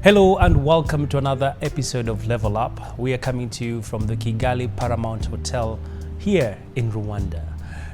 Hello and welcome to another episode of Level Up. We are coming to you from the Kigali Paramount Hotel here in Rwanda.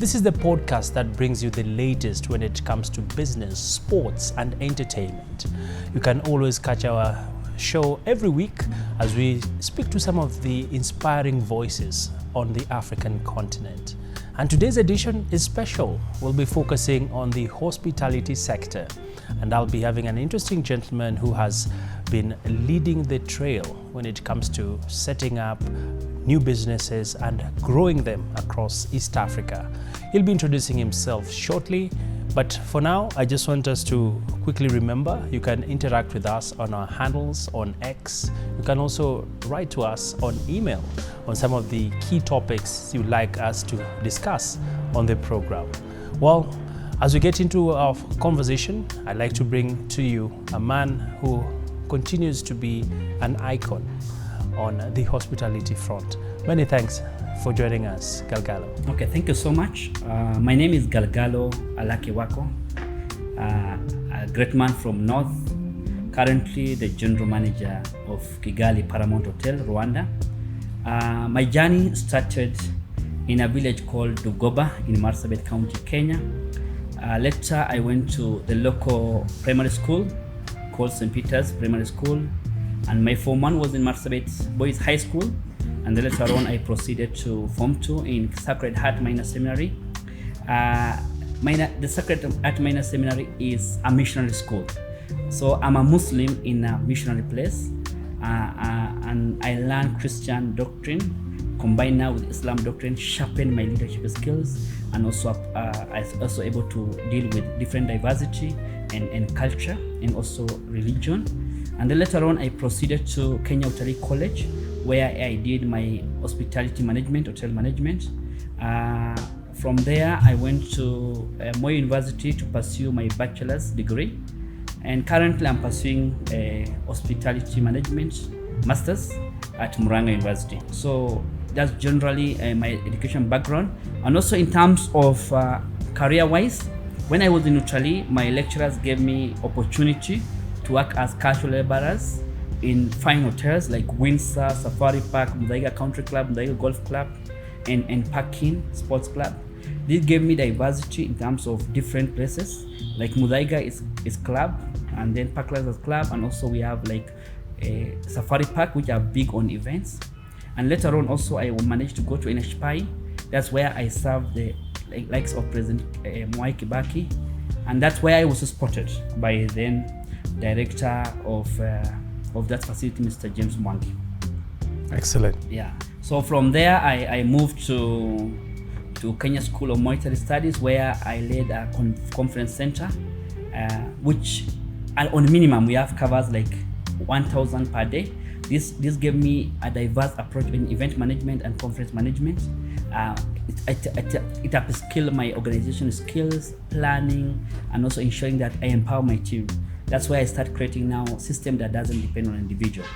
This is the podcast that brings you the latest when it comes to business, sports and entertainment. You can always catch our show every week as we speak to some of the inspiring voices on the African continent. And today's edition is special. We'll be focusing on the hospitality sector, and I'll be having an interesting gentleman who has been leading the trail when it comes to setting up new businesses and growing them across East Africa. He'll be introducing himself shortly, but for now, I just want us to quickly remember you can interact with us on our handles on X. You can also write to us on email on some of the key topics you'd like us to discuss on the program. Well, as we get into our conversation, I'd like to bring to you a man who continues to be an icon on the hospitality front. Many thanks for joining us, Galgalo. Okay, thank you so much. My name is Galgalo Halakhe Waqo, a great man from North, currently the general manager of Kigali Paramount Hotel, Rwanda. My journey started in a village called Dugoba in Marsabit County, Kenya. Later, I went to the local primary school called St. Peter's Primary School, and my Form 1 was in Marsabit Boys High School, and then later on I proceeded to Form 2 in Sacred Heart Minor Seminary. The Sacred Heart Minor Seminary is a missionary school, so I'm a Muslim in a missionary place, and I learned Christian doctrine combined now with Islam doctrine, sharpened my leadership skills, and also I was also able to deal with different diversity and culture and also religion. And then later on I proceeded to Kenya Utalii College, where I did my hospitality management, hotel management. From there I went to Moi University to pursue my bachelor's degree, and currently I'm pursuing a hospitality management master's at Muranga University. So that's generally my education background. And also in terms of career-wise, when I was in Utalii, my lecturers gave me opportunity to work as casual laborers in fine hotels like Windsor, Safari Park, Muthaiga Country Club, Muthaiga Golf Club, and Parkin Sports Club. This gave me diversity in terms of different places. Like Muthaiga is club, and then Parklands is club, and also we have like a Safari Park, which are big on events. And later on also I managed to go to NHPI. That's where I served the likes of President Mwai Kibaki, and that's where I was spotted by then director of that facility, Mr. James Mwangi. Excellent. Yeah. So from there I moved to Kenya School of Monetary Studies, where I led a conference center, which on minimum we have covers like 1,000 per day. This gave me a diverse approach in event management and conference management. It upskilled my organization skills, planning, and also ensuring that I empower my team. That's why I start creating now a system that doesn't depend on an individual,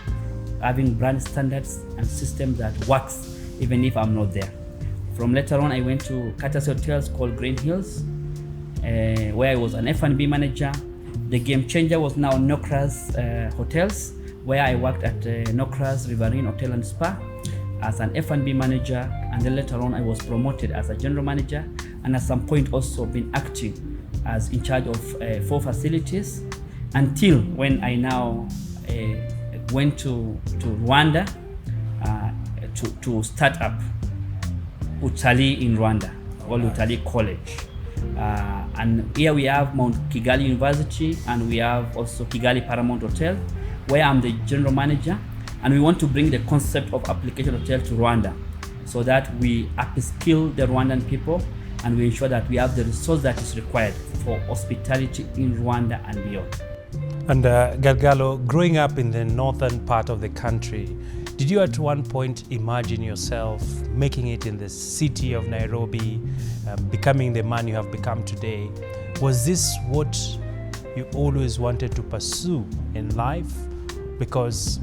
having brand standards and system that works even if I'm not there. From later on, I went to courtesy hotels called Green Hills, where I was an F&B manager. The game changer was now Nokra's Hotels, where I worked at Nokra's Riverine Hotel and Spa as an F&B manager, and then later on I was promoted as a general manager, and at some point also been acting as in charge of 4 facilities, until when I now went to Rwanda to start up Utalii in Rwanda, called Utalii College. And here we have Mount Kigali University, and we have also Kigali Paramount Hotel, where I'm the general manager, and we want to bring the concept of application hotel to Rwanda, so that we upskill the Rwandan people and we ensure that we have the resource that is required for hospitality in Rwanda and beyond. And Galgalo, growing up in the northern part of the country, did you at one point imagine yourself making it in the city of Nairobi, becoming the man you have become today? Was this what you always wanted to pursue in life? Because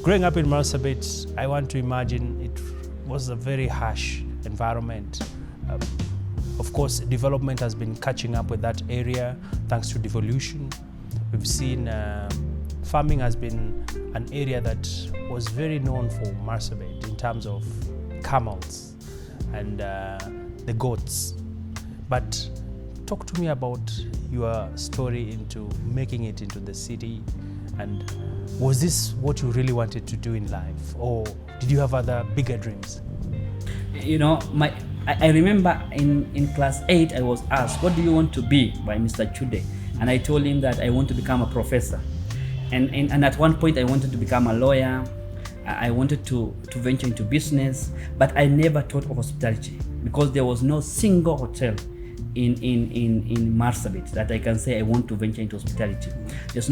growing up in Marsabit, I want to imagine it was a very harsh environment. Of course, development has been catching up with that area thanks to devolution. We've seen farming has been an area that was very known for Marsabit in terms of camels and the goats. But talk to me about your story into making it into the city, and was this what you really wanted to do in life, or did you have other bigger dreams? You know, I remember in class 8 I was asked, what do you want to be, by Mr. Chude? And I told him that I want to become a professor. And at one point I wanted to become a lawyer. I wanted to venture into business, but I never thought of hospitality because there was no single hotel in Marsabit that I can say I want to venture into hospitality. There's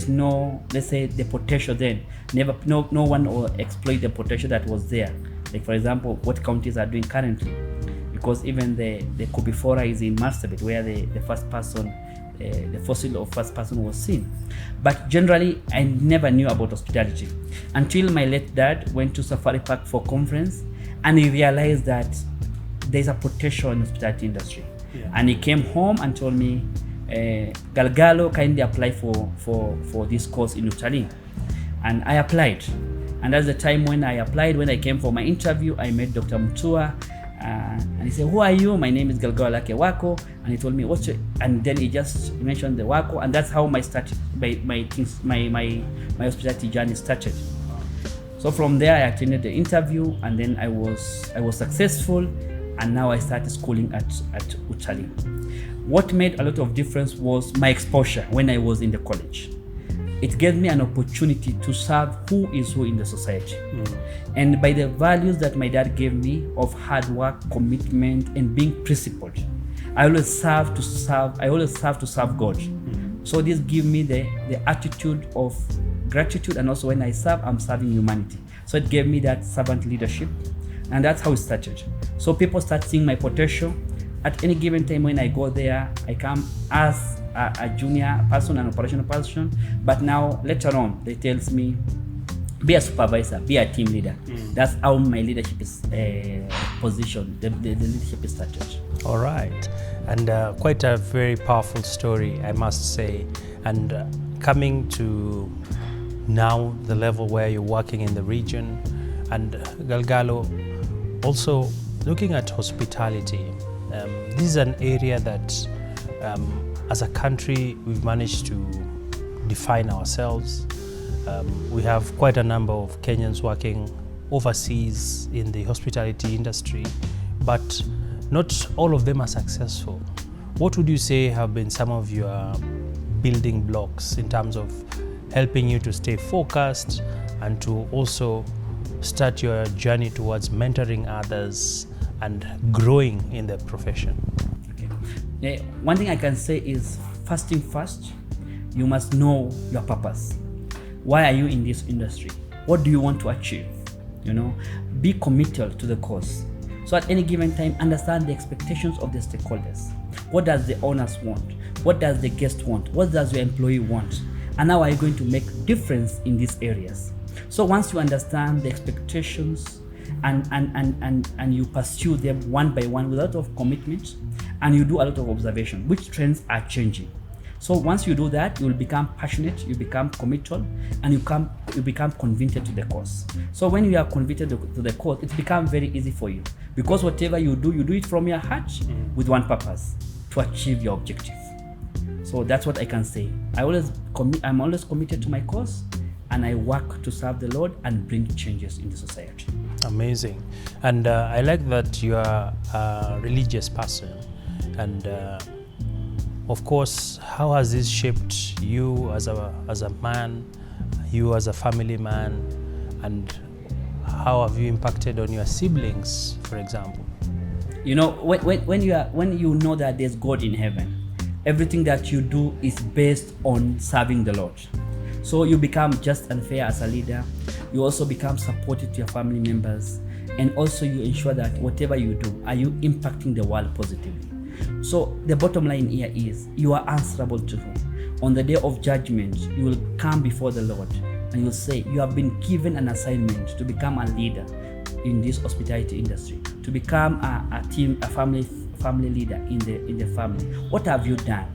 no, let's say, the potential then. No one will exploit the potential that was there. Like, for example, what counties are doing currently, because even the Kubifora is in Marsabit, where the fossil of first person was seen. But generally, I never knew about hospitality until my late dad went to Safari Park for conference, and he realized that there's a potential in the hospitality industry. Yeah. And he came home and told me, Galgalo, kindly apply for this course in Italy. And I applied. And that's the time when I applied. When I came for my interview, I met Dr. Mutua, and he said, who are you? My name is Galgalo Halakhe Waqo. And he told me, what's your, and then he just mentioned the Waqo, and that's how my hospitality journey started. So from there, I attended the interview, and then I was successful, and now I started schooling at Italy. What made a lot of difference was my exposure when I was in the college. It gave me an opportunity to serve who is who in the society. And by the values that my dad gave me of hard work, commitment, and being principled, I always serve to serve God. So this gave me the attitude of gratitude, and also when I serve, I'm serving humanity. So it gave me that servant leadership, and that's how it started. So people start seeing my potential. At any given time when I go there, I come as a junior person, an operational person, but now later on they tells me, be a supervisor, be a team leader. That's how my leadership is positioned, the leadership is started. All right, and quite a very powerful story, I must say. And coming to now the level where you're working in the region, and Galgalo, also looking at hospitality, this is an area that as a country we've managed to define ourselves. We have quite a number of Kenyans working overseas in the hospitality industry, but not all of them are successful. What would you say have been some of your building blocks in terms of helping you to stay focused and to also start your journey towards mentoring others and growing in the profession? Okay. One thing I can say is, first, you must know your purpose. Why are you in this industry? What do you want to achieve? You know, be committed to the cause. So at any given time, understand the expectations of the stakeholders. What does the owners want? What does the guest want? What does your employee want? And how are you going to make difference in these areas? So once you understand the expectations and you pursue them one by one with a lot of commitment, and you do a lot of observation, which trends are changing. So once you do that, you will become passionate, you become committed, and you become convicted to the cause. So when you are convicted to the cause, it becomes very easy for you, because whatever you do it from your heart with one purpose, to achieve your objective. So that's what I can say. I'm always committed to my cause, and I work to serve the Lord and bring changes in the society. Amazing. And I like that you are a religious person. And of course, how has this shaped you as a man, you as a family man, and how have you impacted on your siblings, for example? You know, when you know that there's God in heaven, everything that you do is based on serving the Lord. So you become just and fair as a leader. You also become supportive to your family members, and also you ensure that whatever you do, are you impacting the world positively. So the bottom line here is, you are answerable to Him. On the day of judgment, you will come before the Lord and you'll say, you have been given an assignment to become a leader in this hospitality industry, to become a family leader in the family. What have you done?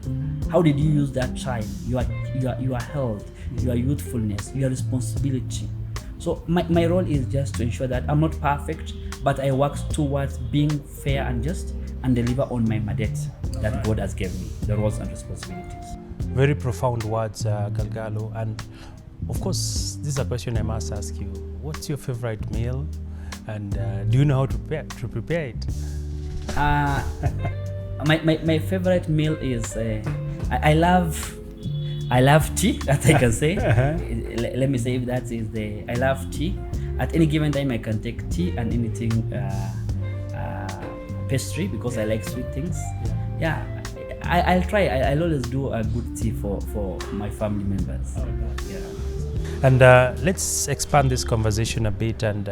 How did you use that time? Your health, your youthfulness, your responsibility. So my role is just to ensure that I'm not perfect, but I work towards being fair and just and deliver on my mandate that God has given me, the roles and responsibilities. Very profound words, Galgalo. And of course, this is a question I must ask you. What's your favorite meal? And do you know how to prepare it? My favorite meal is I love tea, that I can say. Let me say if that is I love tea. At any given time I can take tea and anything pastry because I like sweet things. Yeah, I'll try. I'll always do a good tea for my family members. Oh, nice. Yeah. And let's expand this conversation a bit and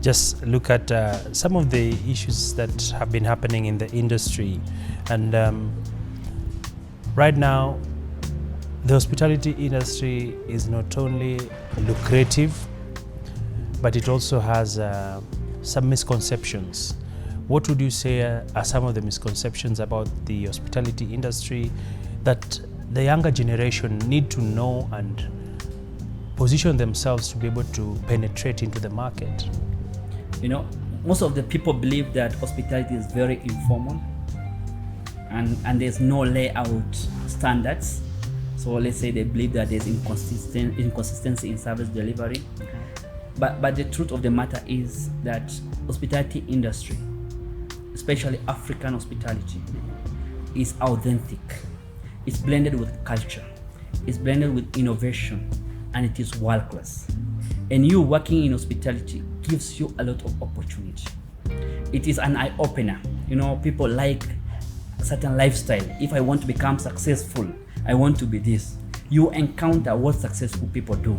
just look at some of the issues that have been happening in the industry. And right now, the hospitality industry is not only lucrative, but it also has some misconceptions. What would you say are some of the misconceptions about the hospitality industry that the younger generation need to know and position themselves to be able to penetrate into the market? You know, most of the people believe that hospitality is very informal and there's no layout standards. So let's say they believe that there's inconsistency in service delivery. But the truth of the matter is that hospitality industry, especially African hospitality, is authentic. It's blended with culture. It's blended with innovation, and it is world class. And you working in hospitality gives you a lot of opportunity. It is an eye opener. You know, people like a certain lifestyle. If I want to become successful, I want to be this. You encounter what successful people do.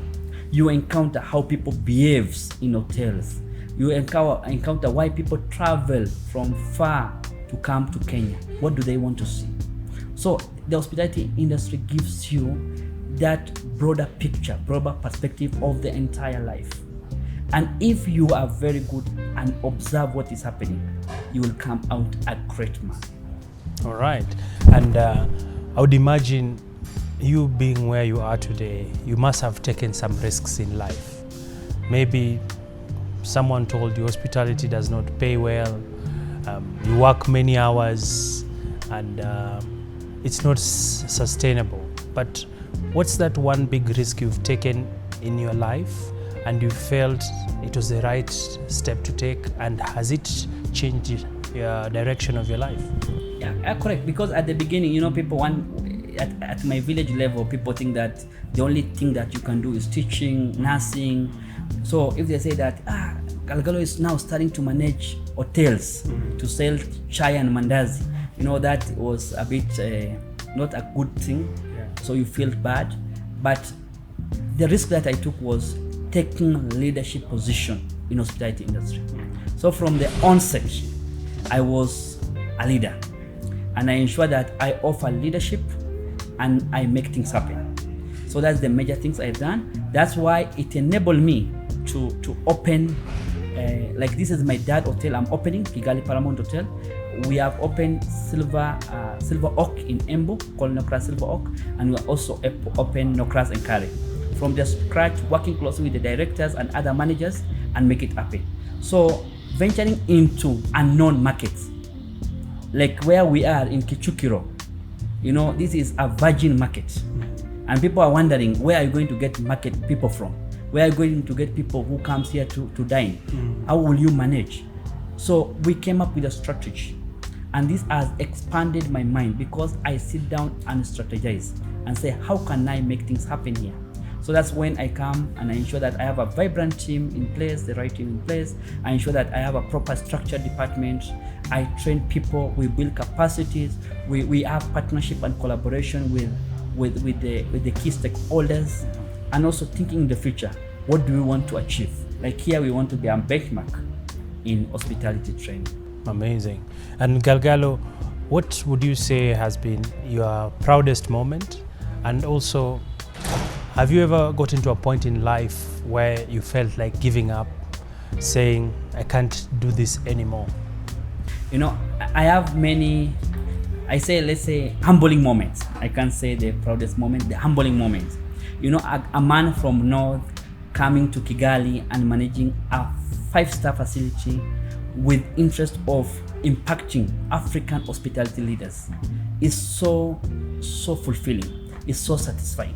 You encounter how people behave in hotels. You encounter why people travel from far to come to Kenya. What do they want to see? So the hospitality industry gives you that broader picture, broader perspective of the entire life. And if you are very good and observe what is happening, you will come out a great man. All right. And I would imagine you being where you are today, you must have taken some risks in life. Maybe someone told you hospitality does not pay well, you work many hours, and it's not sustainable. But what's that one big risk you've taken in your life and you felt it was the right step to take, and has it changed your direction of your life? Yeah, correct. Because at the beginning, you know, people at my village level, people think that the only thing that you can do is teaching, nursing. So if they say that Galgalo is now starting to manage hotels to sell chai and mandazi, you know, that was a bit not a good thing. Yeah. So you feel bad. But the risk that I took was taking leadership position in hospitality industry. So from the onset, I was a leader, and I ensure that I offer leadership and I make things happen. So that's the major things I've done. That's why it enabled me to open, like this is my dad hotel I'm opening, Kigali Paramount Hotel. We have opened Silver Oak in Embu, called Nokras Silver Oak, and we also open Nokras and Kare. From the scratch, working closely with the directors and other managers and make it happen. So venturing into unknown markets, like where we are in Kichukiro, you know, this is a virgin market. And people are wondering, where are you going to get market people from? Where are you going to get people who comes here to dine? How will you manage? So we came up with a strategy. And this has expanded my mind because I sit down and strategize and say, how can I make things happen here? So that's when I come and I ensure that I have a vibrant team in place, the right team in place. I ensure that I have a proper structured department. I train people, we build capacities, we have partnership and collaboration with the key stakeholders, and also thinking in the future, what do we want to achieve? Like here, we want to be a benchmark in hospitality training. Amazing. And Galgalo, what would you say has been your proudest moment? And also, have you ever gotten to a point in life where you felt like giving up, saying, I can't do this anymore? You know, I have many, let's say humbling moments. I can't say the proudest moment, the humbling moments. a man from North coming to Kigali and managing a 5-star facility with interest of impacting African hospitality leaders is so fulfilling. It's so satisfying.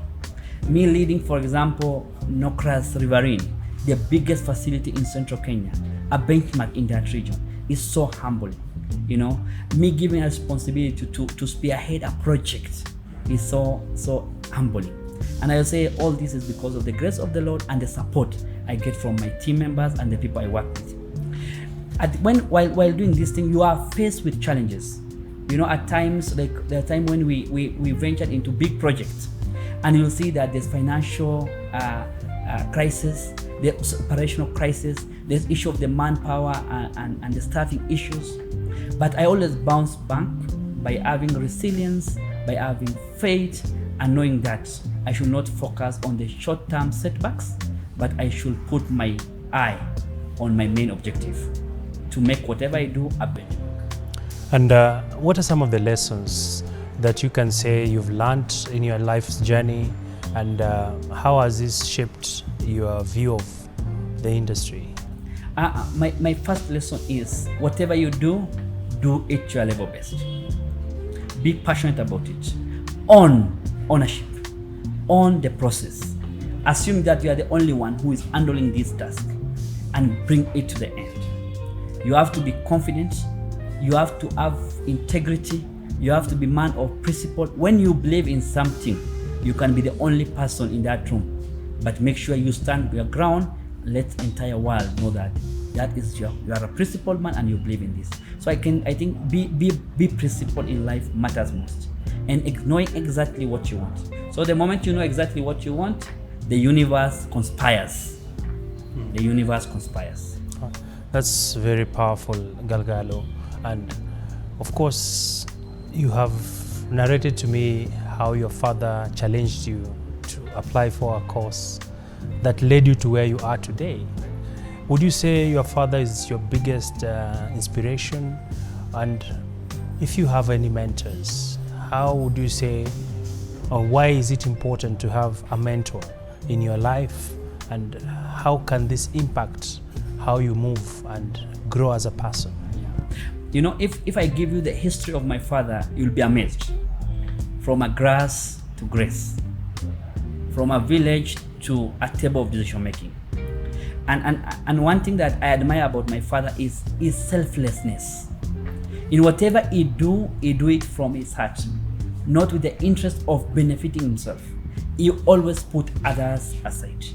Me leading, for example, Nokra's Riverine, the biggest facility in central Kenya, a benchmark in that region, is so humbling. Me giving a responsibility to spearhead a project is so humbling. And I will say all this is because of the grace of the Lord and the support I get from my team members and the people I work with. While doing this thing, you are faced with challenges. At times, like there are times when we ventured into big projects, and you'll see that there's financial crisis, there's operational crisis, there's issue of the manpower and the staffing issues. But I always bounce back by having resilience, by having faith, and knowing that I should not focus on the short-term setbacks, but I should put my eye on my main objective, to make whatever I do a benchmark. And what are some of the lessons that you can say you've learned in your life's journey, and how has this shaped your view of the industry? My first lesson is, whatever you do it to your level best. Be passionate about it. Own ownership. Own the process. Assume that you are the only one who is handling this task, and bring it to the end. You have to be confident. You have to have integrity. You have to be man of principle. When you believe in something, you can be the only person in that room. But make sure you stand your ground. Let the entire world know that you are a principled man and you believe in this. So I think be principled in life matters most. And knowing exactly what you want. So the moment you know exactly what you want, the universe conspires. The universe conspires. That's very powerful, Galgalo. And of course, you have narrated to me how your father challenged you to apply for a course that led you to where you are today. Would you say your father is your biggest inspiration? And if you have any mentors, how would you say, or why is it important to have a mentor in your life? And how can this impact how you move and grow as a person? If I give you the history of my father, you'll be amazed. From a grass to grace, from a village to a table of decision making. And one thing that I admire about my father is his selflessness. In whatever he do it from his heart, not with the interest of benefiting himself. He always put others aside,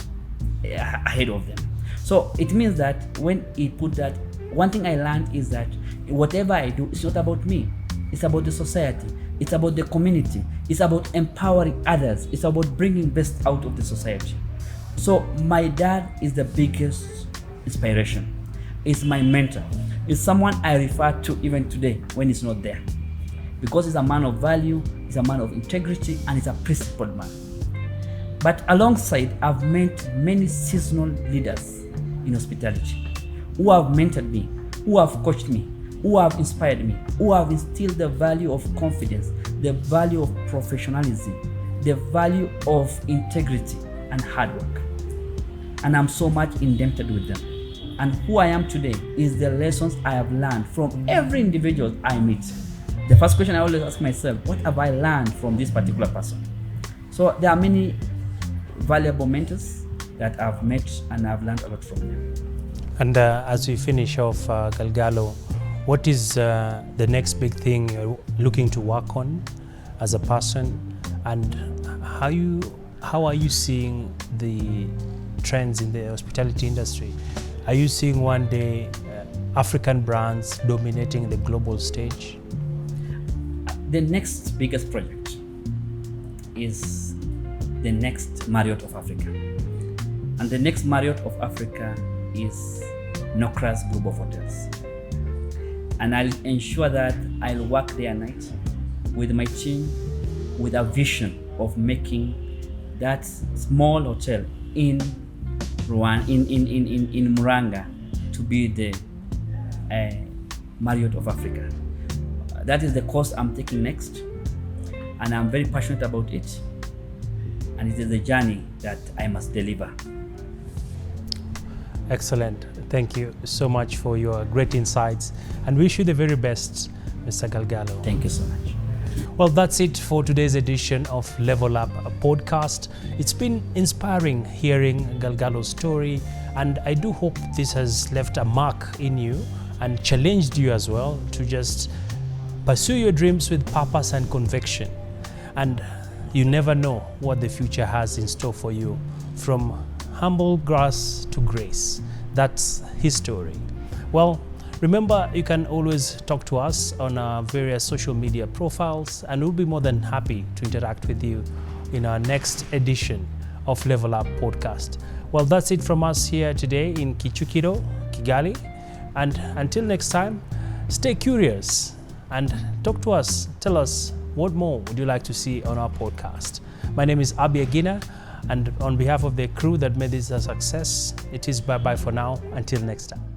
ahead of them. So it means that when he put that, one thing I learned is that whatever I do, it's not about me. It's about the society. It's about the community. It's about empowering others. It's about bringing best out of the society. So my dad is the biggest inspiration. He's my mentor. He's someone I refer to even today when he's not there. Because he's a man of value, he's a man of integrity, and he's a principled man. But alongside, I've met many seasonal leaders in hospitality who have mentored me, who have coached me, who have inspired me, who have instilled the value of confidence, the value of professionalism, the value of integrity and hard work. And I'm so much indebted with them. And who I am today is the lessons I have learned from every individual I meet. The first question I always ask myself, what have I learned from this particular person? So there are many valuable mentors that I've met, and I've learned a lot from them. And as we finish off, Galgalo, what is the next big thing you're looking to work on as a person, and how are you seeing the trends in the hospitality industry? Are you seeing one day African brands dominating the global stage? The next biggest project is the next Marriott of Africa. And the next Marriott of Africa is Nokra's Group of Hotels. And I'll ensure that I'll work day and night with my team with a vision of making that small hotel in Muranga to be the Marriott of Africa. That is the course I'm taking next, and I'm very passionate about it. and it is a journey that I must deliver. Excellent. Thank you so much for your great insights, and wish you the very best, Mr. Galgalo. Thank you so much. Well, that's it for today's edition of Level Up podcast. It's been inspiring hearing Galgalo's story, and I do hope this has left a mark in you and challenged you as well to just pursue your dreams with purpose and conviction. And you never know what the future has in store for you. From humble grass to grace. That's his story. Well, remember, you can always talk to us on our various social media profiles, and we'll be more than happy to interact with you in our next edition of Level Up podcast. Well, that's it from us here today in Kichukiro, Kigali. And until next time, stay curious and talk to us. Tell us, what more would you like to see on our podcast? My name is Abi Agina, and on behalf of the crew that made this a success, it is bye-bye for now. Until next time.